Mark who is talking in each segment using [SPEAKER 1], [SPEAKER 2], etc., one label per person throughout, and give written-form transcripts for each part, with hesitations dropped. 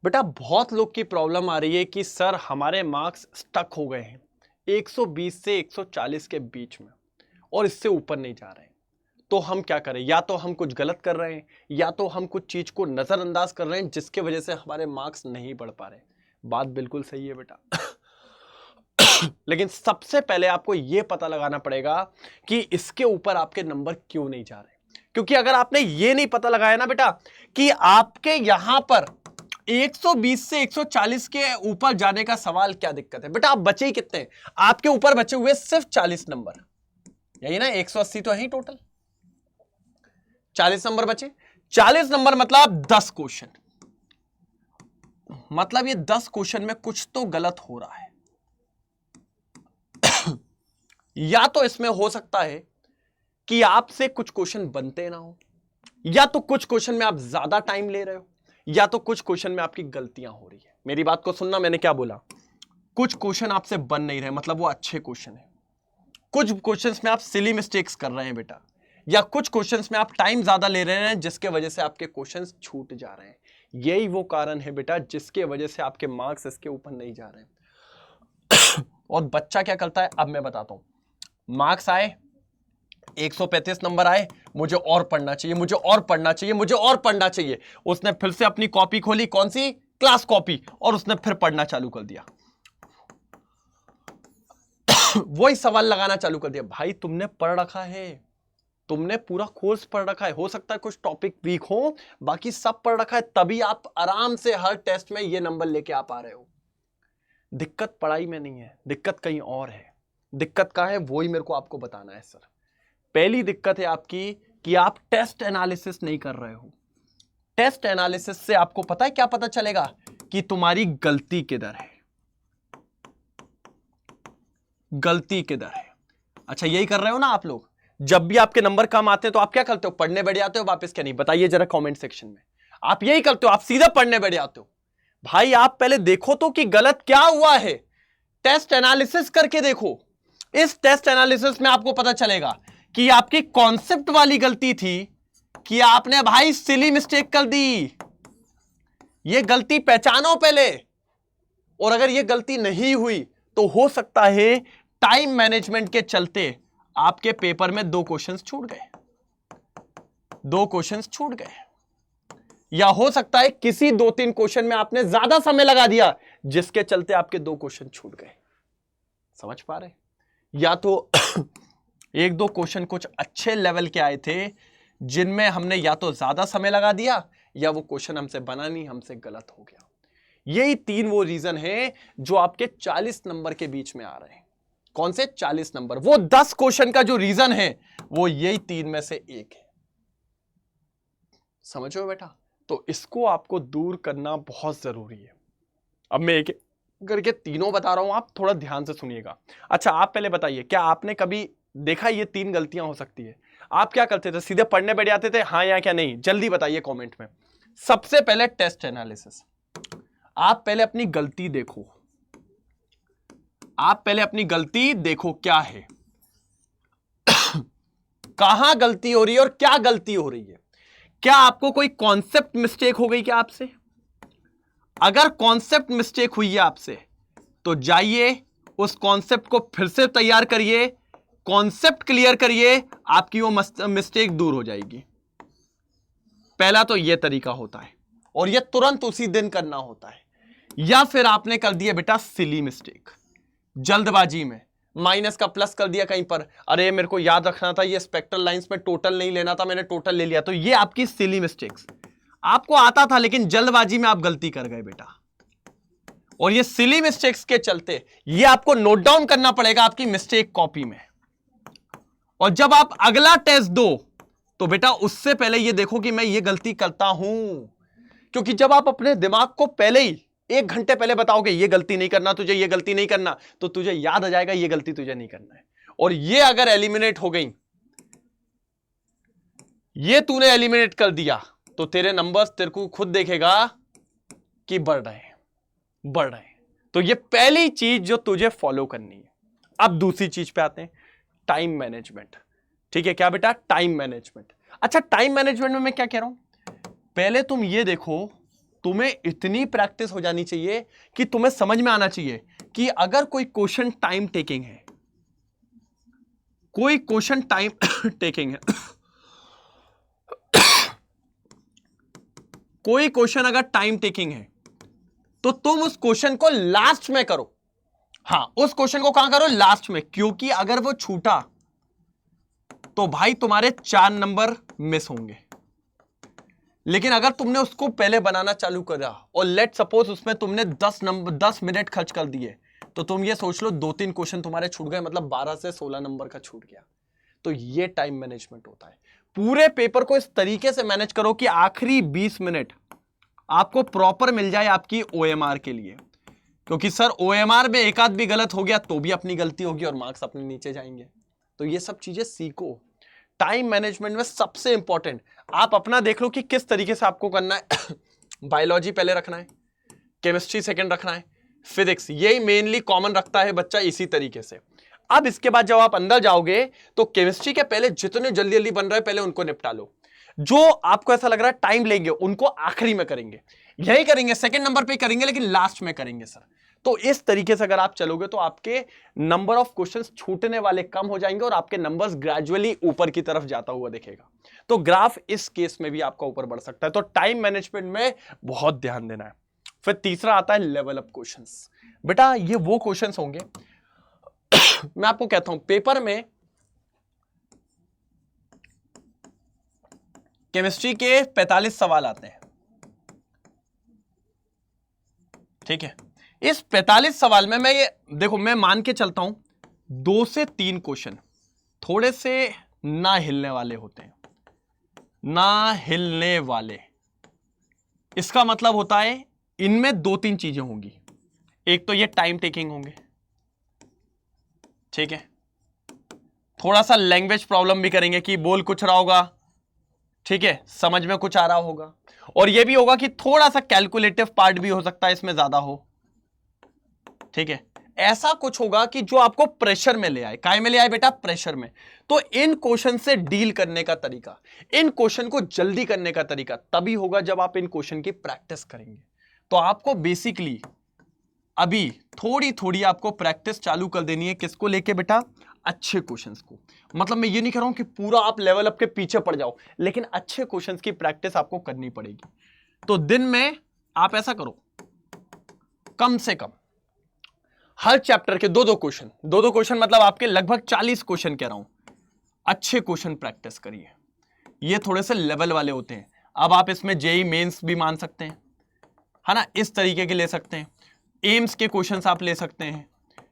[SPEAKER 1] बेटा बहुत लोग की प्रॉब्लम आ रही है कि सर हमारे मार्क्स स्टक हो गए हैं 120 से 140 के बीच में और इससे ऊपर नहीं जा रहे हैं, तो हम क्या करें? या तो हम कुछ गलत कर रहे हैं या तो हम कुछ चीज को नजरअंदाज कर रहे हैं जिसके वजह से हमारे मार्क्स नहीं बढ़ पा रहे। बात बिल्कुल सही है बेटा। लेकिन सबसे पहले आपको यह पता लगाना पड़ेगा कि इसके ऊपर आपके नंबर क्यों नहीं जा रहे। क्योंकि अगर आपने ये नहीं पता लगाया ना बेटा कि आपके यहां पर 120 से 140 के ऊपर जाने का सवाल क्या दिक्कत है, बेटा आप बचे ही कितने हैं? आपके ऊपर बचे हुए सिर्फ 40 नंबर, यही ना 180 तो है ही टोटल, 40 नंबर बचे। 40 नंबर मतलब 10 क्वेश्चन, मतलब ये 10 क्वेश्चन में कुछ तो गलत हो रहा है। या तो इसमें हो सकता है कि आपसे कुछ क्वेश्चन बनते ना हो, या तो कुछ क्वेश्चन में आप ज्यादा टाइम ले रहे हो, या तो कुछ क्वेश्चन में आपकी गलतियां हो रही है। मेरी बात को सुनना, मैंने क्या बोला? कुछ क्वेश्चन आपसे बन नहीं रहे मतलब वो अच्छे क्वेश्चन है, कुछ क्वेश्चंस में आप सिली मिस्टेक्स कर रहे हैं बेटा, या कुछ क्वेश्चंस में आप टाइम ज्यादा ले रहे हैं जिसके वजह से आपके क्वेश्चंस छूट जा रहे हैं। यही वो कारण है बेटा जिसके वजह से आपके मार्क्स इसके ऊपर नहीं जा रहे हैं। और बच्चा क्या करता है अब मैं बताता हूं। मार्क्स आए 135 नंबर आए, मुझे और पढ़ना चाहिए, मुझे और पढ़ना चाहिए, मुझे और पढ़ना चाहिए। उसने फिर से अपनी कॉपी खोली, कौन सी? क्लास कॉपी, और उसने फिर पढ़ना चालू कर दिया। वही सवाल लगाना चालू कर दिया। भाई तुमने पढ़ रखा है, तुमने पूरा कोर्स पढ़ रखा है, हो सकता है कुछ टॉपिक वीक हो, बाकी सब पढ़ रखा है, तभी आप आराम से हर टेस्ट में ये नंबर लेके आप आ रहे हो। दिक्कत पढ़ाई में नहीं है, दिक्कत कहीं और है। दिक्कत क्या है वही मेरे को आपको बताना है सर। पहली दिक्कत है आपकी कि आप टेस्ट एनालिसिस नहीं कर रहे हो। टेस्ट एनालिसिस से आपको पता है क्या पता चलेगा? कि तुम्हारी गलती किधर है, गलती किधर है। अच्छा यही कर रहे हो ना आप लोग? जब भी आपके नंबर कम आते हैं तो आप क्या करते हो? पढ़ने बैठ जाते हो वापस, क्या नहीं? बताइए जरा कमेंट सेक्शन में। आप यही करते हो, आप सीधा पढ़ने बैठ जाते हो। भाई आप पहले देखो तो कि गलत क्या हुआ है, टेस्ट एनालिसिस करके देखो। इस टेस्ट एनालिसिस में आपको पता चलेगा कि आपकी कॉन्सेप्ट वाली गलती थी कि आपने भाई सिली मिस्टेक कर दी। ये गलती पहचानो पहले, और अगर ये गलती नहीं हुई तो हो सकता है टाइम मैनेजमेंट के चलते आपके पेपर में 2 क्वेश्चंस छूट गए, 2 क्वेश्चंस छूट गए। या हो सकता है किसी 2-3 क्वेश्चन में आपने ज्यादा समय लगा दिया जिसके चलते आपके 2 क्वेश्चन छूट गए। समझ पा रहे? या तो 1-2 क्वेश्चन कुछ अच्छे लेवल के आए थे जिनमें हमने या तो ज्यादा समय लगा दिया या वो क्वेश्चन हमसे बना नहीं, हमसे गलत हो गया। यही 3 वो रीजन है जो आपके 40 नंबर के बीच में आ रहे हैं। कौन से 40 नंबर? वो 10 क्वेश्चन का जो रीजन है वो यही 3 में से एक है। समझो बेटा? तो इसको आपको दूर करना बहुत जरूरी है। अब मैं एक करके तीनों बता रहा हूं, आप थोड़ा ध्यान से सुनिएगा। अच्छा आप पहले बताइए, क्या आपने कभी देखा ये 3 गलतियां हो सकती है? आप क्या करते थे? सीधे पढ़ने बैठ जाते थे, हाँ या क्या नहीं? जल्दी बताइए कमेंट में। सबसे पहले टेस्ट एनालिसिस। आप पहले अपनी गलती देखो, आप पहले अपनी गलती देखो क्या है, कहां गलती हो रही है और क्या गलती हो रही है। क्या आपको कोई कॉन्सेप्ट मिस्टेक हो गई क्या आपसे? अगर कॉन्सेप्ट मिस्टेक हुई है आपसे तो जाइए उस कॉन्सेप्ट को फिर से तैयार करिए, कॉन्सेप्ट क्लियर करिए, आपकी वो मिस्टेक दूर हो जाएगी। पहला तो यह तरीका होता है और यह तुरंत उसी दिन करना होता है। या फिर आपने कर दिया बेटा सिली मिस्टेक, जल्दबाजी में माइनस का प्लस कर दिया कहीं पर, अरे मेरे को याद रखना था ये स्पेक्ट्रल लाइंस में टोटल नहीं लेना था, मैंने टोटल ले लिया। तो ये आपकी सिली मिस्टेक्स, आपको आता था लेकिन जल्दबाजी में आप गलती कर गए बेटा। और ये सिली मिस्टेक्स के चलते ये आपको नोट डाउन करना पड़ेगा आपकी मिस्टेक कॉपी में। और जब आप अगला टेस्ट दो तो बेटा उससे पहले ये देखो कि मैं ये गलती करता हूं, क्योंकि जब आप अपने दिमाग को पहले ही 1 घंटे पहले बताओगे ये गलती नहीं करना तुझे, ये गलती नहीं करना, तो तुझे याद आ जाएगा ये गलती तुझे नहीं करना है। और ये अगर एलिमिनेट हो गई, ये तूने एलिमिनेट कर दिया, तो तेरे नंबर्स तेरे को खुद देखेगा कि बढ़ रहे हैं, बढ़ रहे हैं। तो ये पहली चीज जो तुझे फॉलो करनी है। अब दूसरी चीज पे आते हैं, टाइम मैनेजमेंट। ठीक है क्या बेटा? Time management. अच्छा टाइम मैनेजमेंट में मैं क्या कह रहा हूं, पहले तुम ये देखो तुम्हें इतनी प्रैक्टिस हो जानी चाहिए कि तुम्हें समझ में आना चाहिए कि अगर कोई क्वेश्चन टाइम टेकिंग है, कोई क्वेश्चन टाइम टेकिंग है, कोई क्वेश्चन अगर टाइम टेकिंग है तो तुम उस क्वेश्चन को लास्ट में करो। हां, उस क्वेश्चन को कहां करो? लास्ट में, क्योंकि अगर वो छूटा तो भाई तुम्हारे 4 नंबर मिस होंगे। लेकिन अगर तुमने उसको पहले बनाना चालू करा और लेट सपोज उसमें तुमने 10 मिनट खर्च कर दिए, तो तुम ये सोच लो 2-3 क्वेश्चन तुम्हारे छूट गए, मतलब 12 से 16 नंबर का छूट गया। तो ये टाइम मैनेजमेंट होता है। पूरे पेपर को इस तरीके से मैनेज करो कि आखिरी 20 मिनट आपको प्रॉपर मिल जाए आपकी ओएमआर के लिए, क्योंकि सर ओएमआर में एक आध भी गलत हो गया तो भी अपनी गलती होगी और मार्क्स अपने नीचे जाएंगे। तो ये सब चीजें सीखो। टाइम मैनेजमेंट में सबसे इंपॉर्टेंट आप अपना देख लो कि किस तरीके से आपको करना है। बायोलॉजी पहले रखना है, केमिस्ट्री सेकंड रखना है, फिजिक्स, यही मेनली कॉमन रखता है बच्चा इसी तरीके से। अब इसके बाद जब आप अंदर जाओगे तो केमिस्ट्री के पहले जितने जल्दी जल्दी बन रहे हैं पहले उनको निपटा लो। जो आपको ऐसा लग रहा है टाइम लेंगे उनको आखिरी में करेंगे, यही करेंगे सेकंड नंबर पे करेंगे लेकिन लास्ट में करेंगे सर। तो इस तरीके से अगर आप चलोगे तो आपके नंबर ऑफ क्वेश्चंस छूटने वाले कम हो जाएंगे और आपके नंबर्स ग्रेजुअली ऊपर की तरफ जाता हुआ दिखेगा। तो ग्राफ इस केस में भी आपका ऊपर बढ़ सकता है। तो टाइम मैनेजमेंट में बहुत ध्यान देना है। फिर तीसरा आता है लेवल अप क्वेश्चंस। बेटा ये वो क्वेश्चंस होंगे मैं आपको कहता हूं पेपर में केमिस्ट्री के 45 सवाल आते हैं, ठीक है। इस 45 सवाल में मैं ये देखो, मैं मान के चलता हूं 2 से 3 क्वेश्चन थोड़े से ना हिलने वाले होते हैं, ना हिलने वाले। इसका मतलब होता है इनमें 2-3 चीजें होंगी। एक तो ये टाइम टेकिंग होंगे, ठीक है, थोड़ा सा लैंग्वेज प्रॉब्लम भी करेंगे कि बोल कुछ रहा होगा, ठीक है, समझ में कुछ आ रहा होगा, और ये भी होगा कि थोड़ा सा कैलकुलेटिव पार्ट भी हो सकता है इसमें ज्यादा हो, ठीक है। ऐसा कुछ होगा कि जो आपको प्रेशर में ले आए। काय में ले आए बेटा? प्रेशर में। तो इन क्वेश्चन से डील करने का तरीका, इन क्वेश्चन को जल्दी करने का तरीका तभी होगा जब आप इन क्वेश्चन की प्रैक्टिस करेंगे। तो आपको बेसिकली अभी थोड़ी थोड़ी आपको प्रैक्टिस चालू कर देनी है। किसको लेके बेटा? अच्छे क्वेश्चंस को। मतलब मैं ये नहीं कह रहा हूं कि पूरा आप लेवल अप के पीछे पड़ जाओ, लेकिन अच्छे क्वेश्चंस की प्रैक्टिस आपको करनी पड़ेगी। तो दिन में आप ऐसा करो, कम से कम हर चैप्टर के 2-2 क्वेश्चन, 2-2 क्वेश्चन मतलब आपके लगभग 40 क्वेश्चन कह रहा हूं, अच्छे क्वेश्चन प्रैक्टिस करिए। ये थोड़े से लेवल वाले होते हैं। अब आप इसमें जेई मेंस भी मान सकते हैं, है ना, इस तरीके के ले सकते हैं, एम्स के क्वेश्चंस आप ले सकते हैं।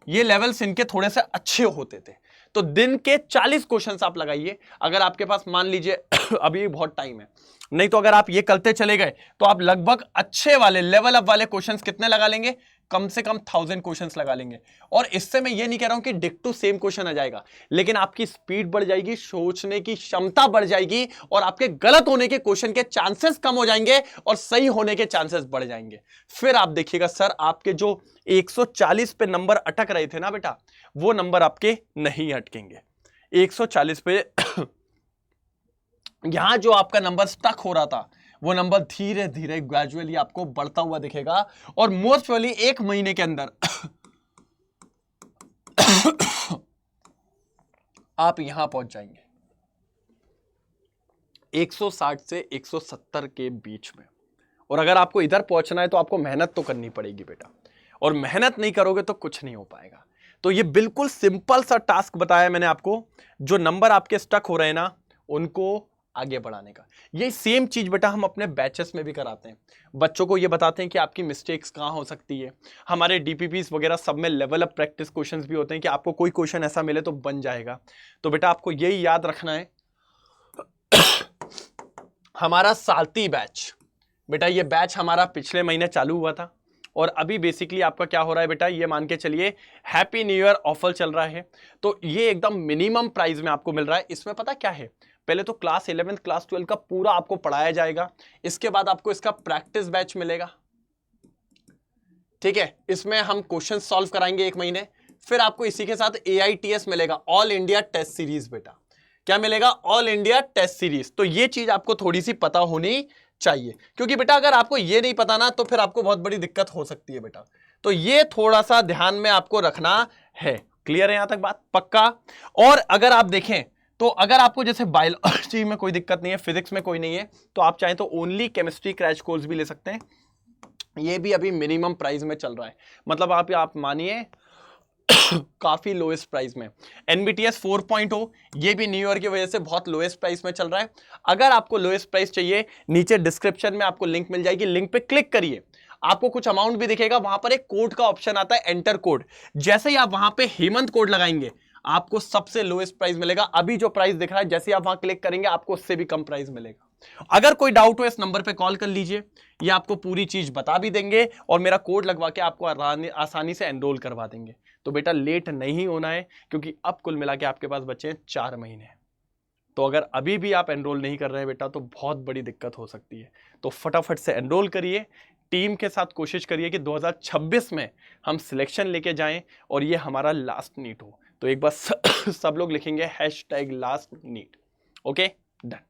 [SPEAKER 1] ये लेवल्स इनके थोड़े से अच्छे होते थे। तो दिन के 40 क्वेश्चंस आप लगाइए। अगर आपके पास मान लीजिए अभी बहुत टाइम है, नहीं तो अगर आप ये करते चले गए तो आप लगभग अच्छे वाले लेवल अप वाले क्वेश्चंस कितने लगा लेंगे? कम से कम 1000 क्वेश्चंस लगा लेंगे। और इससे मैं ये नहीं कह रहा हूं कि डिक्टो सेम क्वेश्चन आ जाएगा, लेकिन आपकी स्पीड बढ़ जाएगी, सोचने की क्षमता बढ़ जाएगी, और आपके गलत होने के क्वेश्चन के चांसेस कम हो जाएंगे और सही होने के चांसेस बढ़ जाएंगे। फिर आप देखिएगा सर, आपके जो 140 पे नंबर अटक रहे थे ना बेटा, वो नंबर आपके नहीं अटकेंगे। 140 पे यहां जो आपका नंबर स्टक हो रहा था, वो नंबर धीरे धीरे ग्रेजुअली आपको बढ़ता हुआ दिखेगा, और मोस्ट प्रोबेबली 1 महीने के अंदर आप यहां पहुंच जाएंगे 160 से 170 के बीच में। और अगर आपको इधर पहुंचना है तो आपको मेहनत तो करनी पड़ेगी बेटा, और मेहनत नहीं करोगे तो कुछ नहीं हो पाएगा। तो ये बिल्कुल सिंपल सा टास्क बताया मैंने आपको, जो नंबर आपके स्टक हो रहे हैं ना, उनको आगे बढ़ाने का। ये सेम चीज बेटा हम अपने बैचेस में भी कराते हैं। बच्चों को ये बताते हैं कि आपकी मिस्टेक्स कहां हो सकती है। हमारे डीपीपीस वगैरह सब में लेवल अप प्रैक्टिस क्वेश्चंस भी होते हैं कि आपको कोई क्वेश्चन ऐसा मिले तो बन जाएगा। तो बेटा आपको यही याद रखना है। हमारा साल्ती बैच, बेटा ये बैच हमारा पिछले महीने चालू हुआ था, और अभी बेसिकली आपका क्या हो रहा है बेटा, ये मान के चलिए हैप्पी न्यू ईयर ऑफर चल रहा है। तो ये एकदम मिनिमम प्राइस में आपको मिल रहा है। इसमें पता क्या है, पहले तो क्लास 11 क्लास 12 का पूरा आपको पढ़ाया जाएगा, इसके बाद आपको इसका प्रैक्टिस बैच मिलेगा, ठीक है। इसमें हम क्वेश्चन सॉल्व कराएंगे 1 महीने। फिर आपको इसी के साथ AITS मिलेगा, ऑल इंडिया टेस्ट सीरीज। बेटा क्या मिलेगा? All India test series. तो ये चीज आपको थोड़ी सी पता होनी चाहिए, क्योंकि बेटा अगर आपको ये नहीं पता ना तो फिर आपको बहुत बड़ी दिक्कत हो सकती है बेटा। तो ये थोड़ा सा ध्यान में आपको रखना है। क्लियर है यहां तक बात? पक्का। और अगर आप देखें तो अगर आपको जैसे बायोलॉजी में कोई दिक्कत नहीं है, फिजिक्स में कोई नहीं है, तो आप चाहें तो ओनली केमिस्ट्री क्रैश कोर्स भी ले सकते हैं। ये भी अभी मिनिमम प्राइस में चल रहा है, मतलब आप मानिए काफी लोएस्ट प्राइस में। NBTS 4.0 ये भी न्यू ईयर की वजह से बहुत लोएस्ट प्राइस में चल रहा है। अगर आपको लोएस्ट प्राइस चाहिए, नीचे डिस्क्रिप्शन में आपको लिंक मिल जाएगी, लिंक पे क्लिक करिए, आपको कुछ अमाउंट भी दिखेगा, वहां पर एक कोड का ऑप्शन आता है, एंटर कोड। जैसे ही आप वहां पे हेमंत कोड लगाएंगे आपको सबसे लोएस्ट प्राइस मिलेगा। अभी जो प्राइस दिख रहा है जैसे आप वहां क्लिक करेंगे आपको उससे भी कम प्राइस मिलेगा। अगर कोई डाउट हो इस नंबर पे कॉल कर लीजिए, ये आपको पूरी चीज बता भी देंगे और मेरा कोड लगवा के आपको आसानी से एनरोल करवा देंगे। तो बेटा लेट नहीं होना है, क्योंकि अब कुल मिला के आपके पास बचे हैं 4 महीने। तो अगर अभी भी आप एनरोल नहीं कर रहे हैं बेटा तो बहुत बड़ी दिक्कत हो सकती है। तो फटाफट से एनरोल करिए, टीम के साथ कोशिश करिए कि 2026 में हम सिलेक्शन लेके जाएं और ये हमारा लास्ट नीट हो। तो एक बार सब लोग लिखेंगे #लास्ट नीट। Okay, done.